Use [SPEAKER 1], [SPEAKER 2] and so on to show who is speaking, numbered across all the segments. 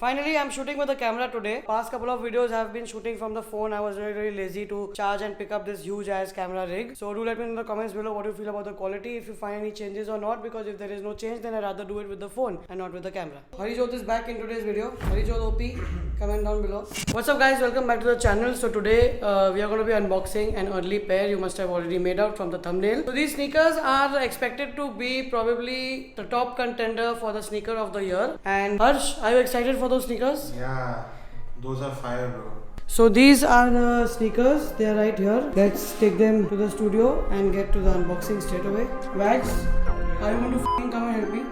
[SPEAKER 1] Finally, I'm shooting with a camera today. Past couple of videos have been shooting from the phone. I was very lazy to charge and pick up this huge ass camera rig. So do let me know in the comments below what you feel about the quality, if you find any changes or not, because if there is no change, then I'd rather do it with the phone and not with the camera. Harijot is back in today's video. Harijot OP, comment down below. What's up guys, welcome back to the channel. So today we are going to be unboxing an early pair you must have already made out from the thumbnail. So these sneakers are expected to be probably the top contender for the sneaker of the year. And Harsh, are you excited for those sneakers?
[SPEAKER 2] Yeah, those are fire, bro.
[SPEAKER 1] So these are the sneakers, they are right here. Let's take them to the studio and get to the unboxing straight away. Vax, are you going to f***ing come and help me?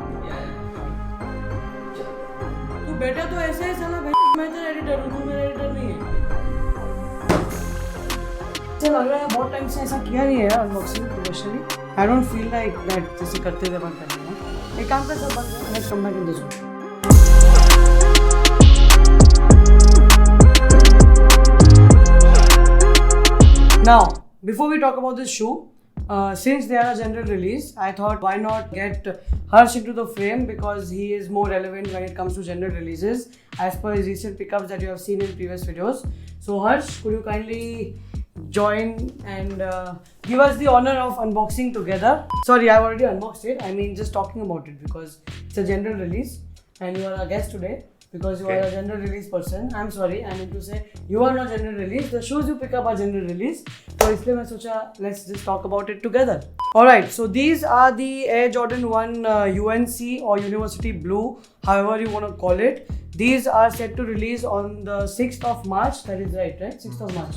[SPEAKER 1] तू बेटा तो ऐसे है साला भाई, मैं तेरा editor हूँ, तू मेरा एडिटर नहीं है। ऐसा लग रहा है बहुत टाइम से ऐसा किया नहीं है यार unboxing professionally. I don't feel like that जैसे करते थे बंद करने में। एक काम कर सब बंद कर, let's come back in this one. Now, before we talk about this shoe, since they are a general release, I thought why not get Harsh into the frame because he is more relevant when it comes to general releases as per his recent pickups that you have seen in previous videos. So Harsh, could you kindly join and give us the honor of unboxing together? Sorry, I've already unboxed it. I mean just talking about it because it's a general release and you are a guest today. Because you are a general release person. I'm sorry, I mean to say you are not general release. The shoes you pick up are general release. So इसलिए मैं सोचा let's just talk about it together. Alright, so these are the Air Jordan 1 UNC or University Blue, however you want to call it. These are set to release on the 6th of March. That is right? 6th of March.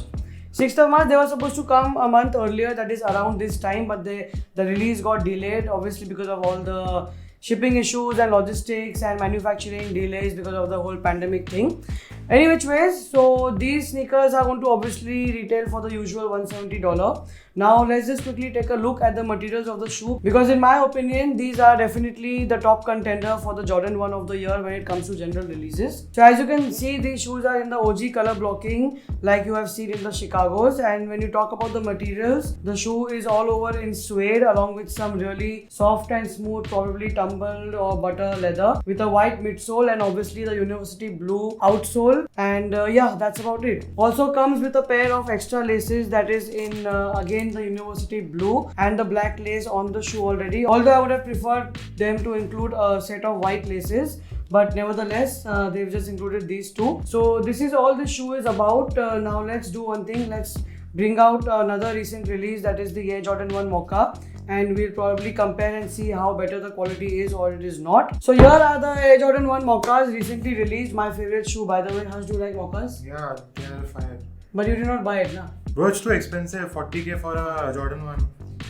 [SPEAKER 1] 6th of March, they were supposed to come a month earlier, that is around this time, but the release got delayed obviously because of all the shipping issues and logistics and manufacturing delays because of the whole pandemic thing. Any which ways, so these sneakers are going to obviously retail for the usual $170. Now let's just quickly take a look at the materials of the shoe because in my opinion these are definitely the top contender for the Jordan 1 of the year when it comes to general releases. So as you can see, these shoes are in the OG color blocking like you have seen in the Chicagos, and when you talk about the materials, the shoe is all over in suede along with some really soft and smooth, probably tumbled or butter leather with a white midsole and obviously the University Blue outsole, and yeah, that's about it. Also comes with a pair of extra laces that is in again the University Blue and the black lace on the shoe already, although I would have preferred them to include a set of white laces, but nevertheless they've just included these two. So this is all the shoe is about. Now let's do one thing, let's bring out another recent release, that is the Air Jordan 1 Mocha, and we'll probably compare and see how better the quality is or it is not. So here are the Air Jordan 1 Mochas recently released, my favorite shoe by the way. Harsh, do you like Mochas?
[SPEAKER 2] Yeah, they are fire.
[SPEAKER 1] But you did not buy it na?
[SPEAKER 2] Bro, it's too expensive. 40k for a Jordan 1.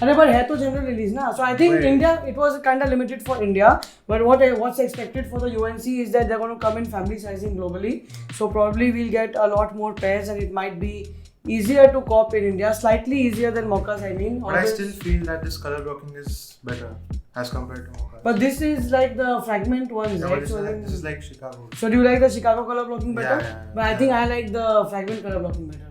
[SPEAKER 1] अरे but है तो general release ना, so I think
[SPEAKER 2] Right.
[SPEAKER 1] India, it was kind of limited for India, but what's expected for the UNC is that they're going to come in family sizing globally, so probably we'll get a lot more pairs and it might be easier to cop in India, slightly easier than Mochas I mean.
[SPEAKER 2] But I still feel that this color blocking is better as compared to Mocha.
[SPEAKER 1] But this is like the fragment ones,
[SPEAKER 2] yeah,
[SPEAKER 1] right?
[SPEAKER 2] but this is like Chicago.
[SPEAKER 1] So do you like the Chicago color blocking better?
[SPEAKER 2] Yeah,
[SPEAKER 1] But I think I like the fragment color blocking better.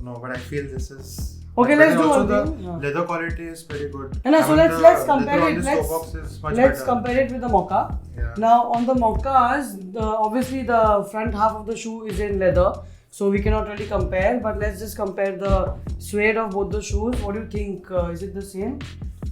[SPEAKER 2] No, but I feel this is...
[SPEAKER 1] Okay,
[SPEAKER 2] but
[SPEAKER 1] let's do
[SPEAKER 2] also
[SPEAKER 1] one
[SPEAKER 2] the
[SPEAKER 1] thing. Yeah.
[SPEAKER 2] leather quality is pretty good.
[SPEAKER 1] And so
[SPEAKER 2] I mean,
[SPEAKER 1] let's
[SPEAKER 2] the
[SPEAKER 1] compare
[SPEAKER 2] leather on
[SPEAKER 1] it.
[SPEAKER 2] this toe box is much
[SPEAKER 1] Let's
[SPEAKER 2] better.
[SPEAKER 1] compare it with the Mocha.
[SPEAKER 2] Yeah.
[SPEAKER 1] Now on the Mochas, obviously the front half of the shoe is in leather, so we cannot really compare. But let's just compare the suede of both the shoes. What do you think? Is it the same?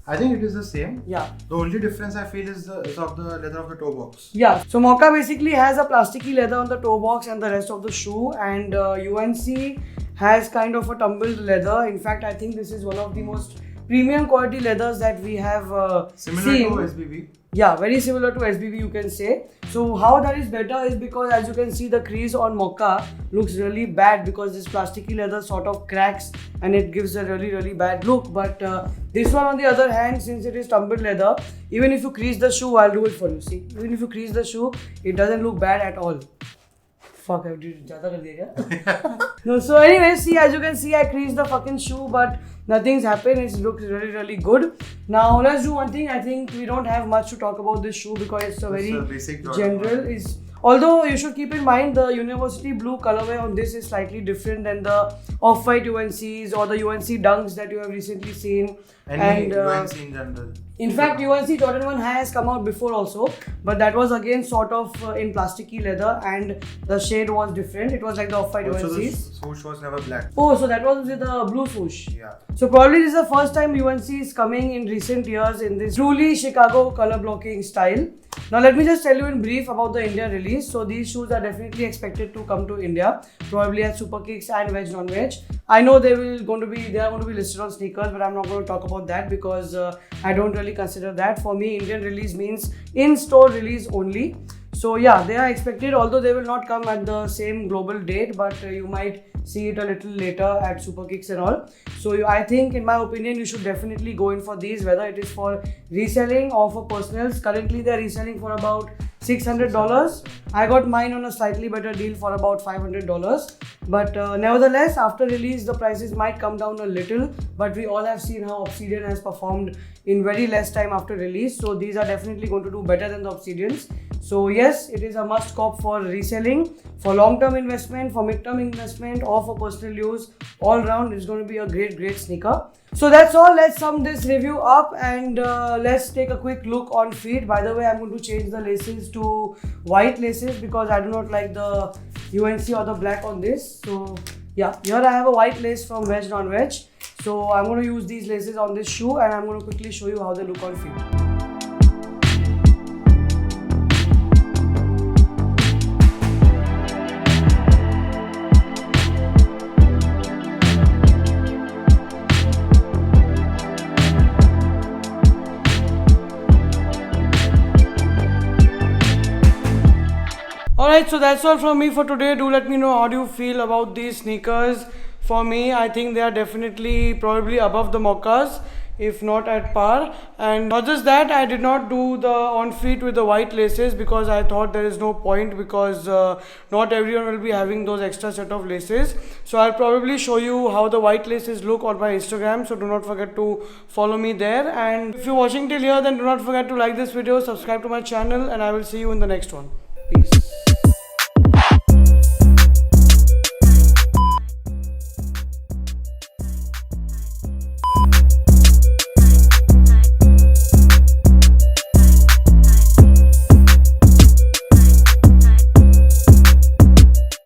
[SPEAKER 2] I think it is the same.
[SPEAKER 1] Yeah.
[SPEAKER 2] The only difference I feel is of the leather of the toe box.
[SPEAKER 1] Yeah. So Mocha basically has a plasticky leather on the toe box and the rest of the shoe, and UNC has kind of a tumbled leather. In fact, I think this is one of the most premium quality leathers that we have
[SPEAKER 2] Similar
[SPEAKER 1] seen.
[SPEAKER 2] to SBB.
[SPEAKER 1] Yeah, very similar to SBB you can say. So how that is better is because as you can see the crease on Mocha looks really bad because this plasticky leather sort of cracks and it gives a really bad look. But this one on the other hand, since it is tumbled leather, even if you crease the shoe, I'll do it for you. See, even if you crease the shoe, it doesn't look bad at all. Fuck, I did ज़्यादा कर दिया क्या? No, so anyway, see, as you can see, I creased the fucking shoe, but nothing's happened. It looks really good. Now let's do one thing. I think we don't have much to talk about this shoe because it's a very
[SPEAKER 2] basic
[SPEAKER 1] general. Is Although you should keep in mind the university blue colorway on this is slightly different than the off-white UNCs or the UNC dunks that you have recently seen.
[SPEAKER 2] Any UNC in general.
[SPEAKER 1] In fact, UNC Jordan 1 has come out before also, but that was again sort of in plasticky leather and the shade was different. It was like the off-white
[SPEAKER 2] Also, the
[SPEAKER 1] UNCs.
[SPEAKER 2] swoosh was never black.
[SPEAKER 1] Oh, so that was with the blue swoosh.
[SPEAKER 2] Yeah.
[SPEAKER 1] So probably this is the first time UNC is coming in recent years in this truly Chicago color blocking style. Now let me just tell you in brief about the India release. So these shoes are definitely expected to come to India, probably at Super Kicks and Veg Non Veg. I know they are going to be listed on sneakers, but I'm not going to talk about that because I don't really consider that. For me, Indian release means in-store release only. So yeah, they are expected, although they will not come at the same global date, but you might see it a little later at Super Kicks and all. So I think, in my opinion, you should definitely go in for these, whether it is for reselling or for personals. Currently, they are reselling for about $600. I got mine on a slightly better deal for about $500. But nevertheless, after release, the prices might come down a little. But we all have seen how Obsidian has performed in very less time after release. So these are definitely going to do better than the Obsidians. So yes, it is a must cop for reselling, for long-term investment, for mid-term investment, or for personal use. All round, it's going to be a great sneaker. So that's all. Let's sum this review up and let's take a quick look on feet. By the way, I'm going to change the laces to white laces because I do not like the UNC or the black on this. So yeah, here I have a white lace from Veg Non Veg. So I'm going to use these laces on this shoe and I'm going to quickly show you how they look on feet. Alright, so that's all from me for today. Do let me know how do you feel about these sneakers. For me, I think they are definitely probably above the Moccas, if not at par. And not just that, I did not do the on feet with the white laces because I thought there is no point because not everyone will be having those extra set of laces. So I'll probably show you how the white laces look on my Instagram. So do not forget to follow me there. And if you're watching till here, then do not forget to like this video, subscribe to my channel, and I will see you in the next one. Peace.